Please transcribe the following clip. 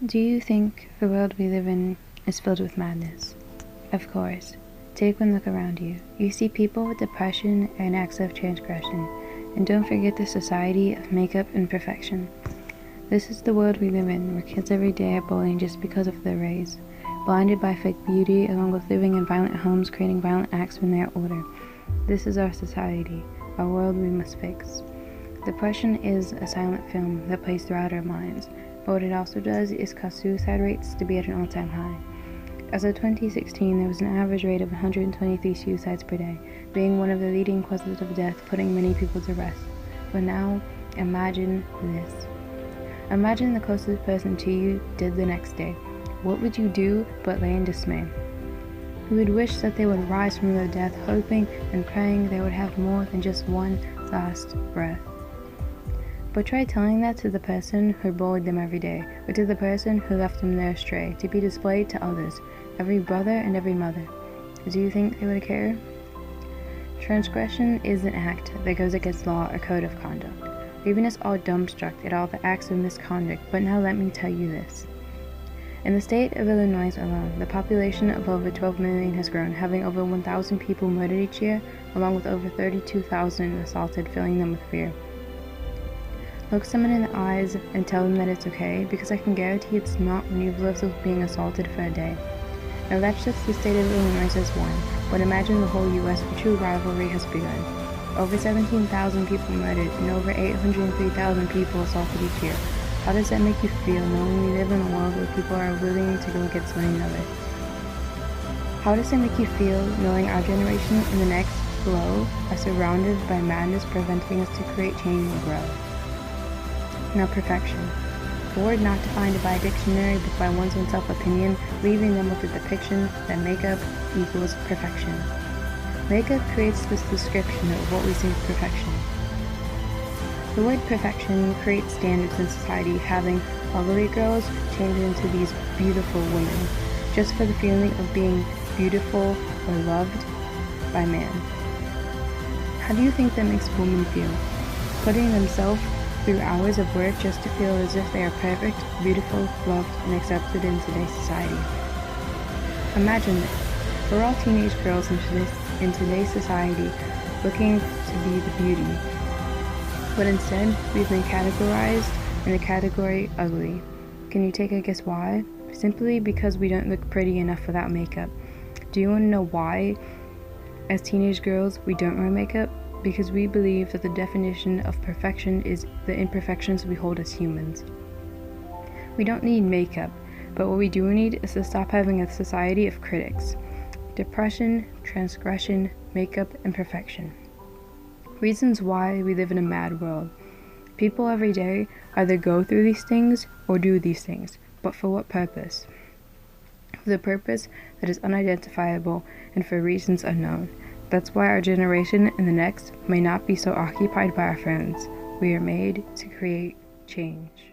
Do you think the world we live in is filled with madness? Of course. Take one look around you. You see people with depression and acts of transgression. And don't forget the society of makeup and perfection. This is the world we live in, where kids every day are bullying just because of their race, blinded by fake beauty, along with living in violent homes, creating violent acts when they are older. This is our society, our world we must fix. Depression is a silent film that plays throughout our minds, but what it also does is cause suicide rates to be at an all-time high. As of 2016, there was an average rate of 123 suicides per day, being one of the leading causes of death, putting many people to rest. But now, imagine this. Imagine the closest person to you did the next day. What would you do but lay in dismay? You would wish that they would rise from their death, hoping and praying they would have more than just one last breath. But try telling that to the person who bullied them every day, or to the person who left them there astray, to be displayed to others, every brother and every mother. Do you think they would care? Transgression is an act that goes against law or code of conduct, leaving us all dumbstruck at all the acts of misconduct. But now let me tell you this. In the state of Illinois alone, the population of over 12 million has grown, having over 1,000 people murdered each year, along with over 32,000 assaulted, filling them with fear. Look someone in the eyes and tell them that it's okay, because I can guarantee it's not when you've lived with being assaulted for a day. Now that's just the state of Illinois as one, but imagine the whole US where true rivalry has begun. Over 17,000 people murdered and over 803,000 people assaulted each year. How does that make you feel, knowing we live in a world where people are willing to go against one another? How does it make you feel, knowing our generation and the next below are surrounded by madness, preventing us to create change and grow? Now, perfection. A word not defined by a dictionary but by one's own self-opinion, leaving them with the depiction that makeup equals perfection. Makeup creates this description of what we see as perfection. The word perfection creates standards in society, having ugly girls change into these beautiful women, just for the feeling of being beautiful or loved by man. How do you think that makes women feel? Putting themselves through hours of work just to feel as if they are perfect, beautiful, loved, and accepted in today's society. Imagine this. We're all teenage girls in today's society looking to be the beauty, but instead we've been categorized in the category ugly. Can you take a guess why? Simply because we don't look pretty enough without makeup. Do you want to know why? As teenage girls, we don't wear makeup because we believe that the definition of perfection is the imperfections we hold as humans. We don't need makeup, but what we do need is to stop having a society of critics. Depression, transgression, makeup, and perfection. Reasons why we live in a mad world. People every day either go through these things or do these things, but for what purpose? For the purpose that is unidentifiable and for reasons unknown. That's why our generation and the next may not be so occupied by our phones. We are made to create change.